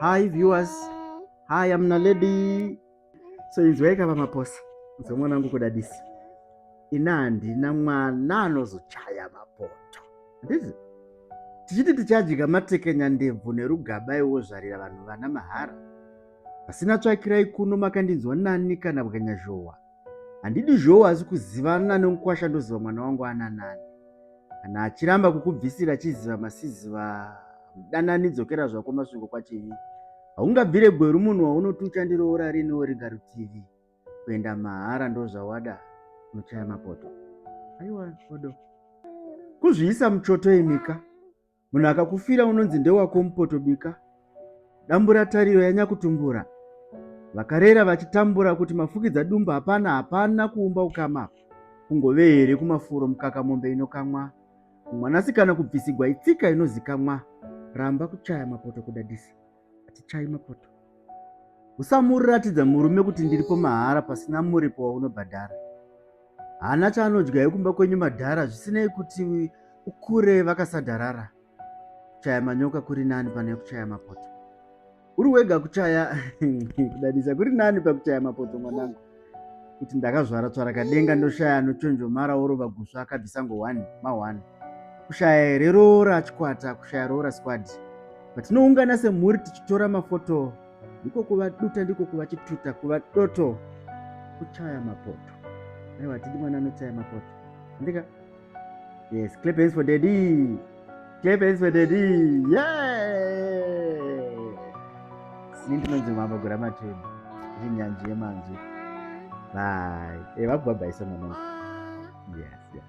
Hi viewers. Hi, I'm Naledi. So inzweka pamaposa. Nzomwana wangu kudadisi. Inandi na mwana anozochaya mapoto. Ndizi. Tichiti tichajika matekenya ndebvu nerugaba iwozvarira vanhu vana mahara. Pasina tsvakirai kuno makandinzwa nani kana bwenya zhowa. Handidi zhowa asi kuzivana nomukwasha ndoziva mwana wangu ana nani. Kana achiramba kukubvisira chiziva masiziva danani dzokera zvako masvingo kwachivi. Haungabvire gweru munhu waunoti uchandiroora rino rigarutivi. Kuenda mahara ndozvawada unochaya mapoto. Aiwa odo. Kuzviisa muchoto imika. Munhu akakufira unonzi ndewako mupoto bika. Dambura tariro yanyakutumbura. Vakarera vachitambura kuti mafukidza dumba hapana kuumba ukama. Kungove here kumafuro mukaka mombe inokamwa. Mwanasikana kubvisigwa itsika inozikamwa. Ramba kuchaya mapoto kudadisi. Atichayi mapoto. Usamuratidza murume kuti ndiripo mahara pasina muripo waunobhadhara. Hana chaanodya yekumba kwenyu madhara zvisinei kuti ukure vakasadharara. Kuchaya manyoka kuri nani pane kuchaya mapoto. Uri wega kuchaya kudadisa kuri nani pakuchaya mapoto mwanangu. Kuti ndakazvara tsvara kadenga ndoshaya anochonjomara orova gusva akabvisa ngo 1 ma1. Kushaya rerora achikwata kushaya rora squad. Patinoungana semhuri tichitora mafoto. Ndiko kuva duta ndiko kuva chituta kuva doto kuchaya mapoto. Aiwa tidi mwana anochaya mapoto. Ndika? Yes, clap hands for daddy. Clap hands for daddy. Yeah! Sini tinonzi mama gura matweni. Rinyanji yemanzi. Bye. Vakubhabhaisa mwana. Yes, yes.